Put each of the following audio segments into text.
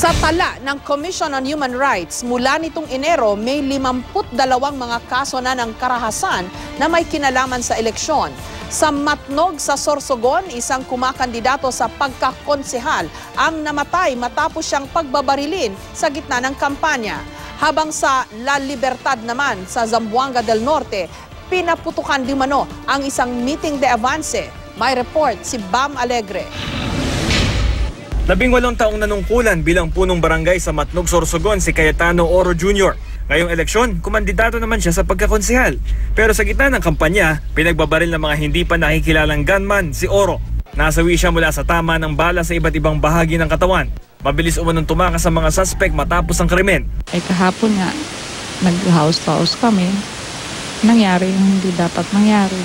Sa tala ng Commission on Human Rights, mula nitong Enero, may 52 mga kaso na ng karahasan na may kinalaman sa eleksyon. Sa Matnog sa Sorsogon, isang kumakandidato sa pagkakonsehal ang namatay matapos siyang pagbabarilin sa gitna ng kampanya. Habang sa La Libertad naman sa Zamboanga del Norte, pinaputukan di mano ang isang meeting de avance. May report si Bam Alegre. 18 taong nanungkulan bilang punong barangay sa Matnog, Sorsogon si Cayetano Oro Jr. Ngayong eleksyon, kumandidato naman siya sa pagkakonsehal. Pero sa gitna ng kampanya, pinagbabaril ng mga hindi pa nakikilalang gunman si Oro. Nasawi siya mula sa tama ng bala sa iba't ibang bahagi ng katawan. Mabilis umunong tumakas sa mga suspect matapos ang krimen. Kahapon nga, nag-house to house kami. Nangyari yung hindi dapat mangyari.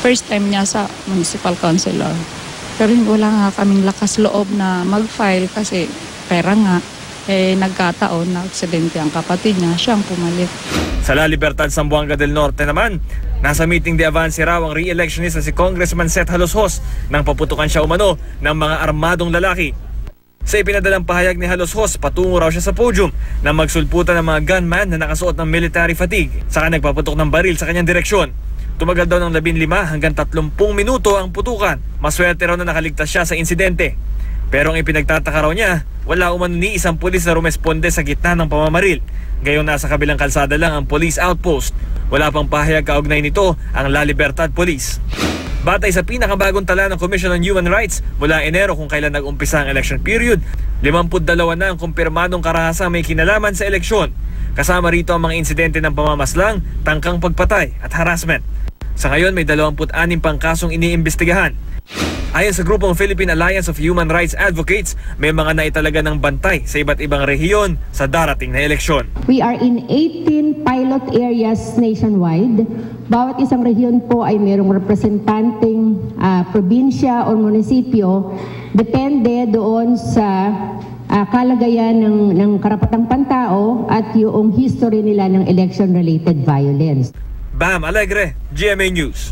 First time niya sa municipal councilor. Pero wala nga kaming lakas loob na mag-file kasi pera nga. Nagkataon na aksidente ang kapatid niya, siyang pumalit. Sa La Libertad, Zamboanga del Norte naman, nasa meeting de avance raw ang re-electionist na si Congressman Seth Haloshos nang paputukan siya umano ng mga armadong lalaki. Sa ipinadalang pahayag ni Haloshos, patungo raw siya sa podium na magsulputan ng mga gunman na nakasuot ng military fatigue, saka nagpaputok ng baril sa kanyang direksyon. Tumagal daw ng 15 hanggang 30 minuto ang putukan. Maswerte raw na nakaligtas siya sa insidente. Pero ang ipinagtataka raw niya, wala umano ni isang pulis na rumesponde sa gitna ng pamamaril. Gayong nasa kabilang kalsada lang ang police outpost. Wala pang pahayag kaugnay nito ang La Libertad Police. Batay sa pinakabagong tala ng Commission on Human Rights, mula Enero kung kailan nag-umpisa ang election period, 52 na ang kumpirmadong karahasang may kinalaman sa eleksyon. Kasama rito ang mga insidente ng pamamaslang, tangkang pagpatay at harassment. Sa ngayon, may 26 pang kasong iniimbestigahan. Ayon sa grupong Philippine Alliance of Human Rights Advocates, may mga naitalaga ng bantay sa iba't ibang rehiyon sa darating na eleksyon. We are in 18 pilot areas nationwide. Bawat isang rehiyon po ay mayroong representanteng probinsya o munisipyo. Depende doon sa kalagayan ng karapatang pantao at yung history nila ng election-related violence. Bam Alegre, GMA News.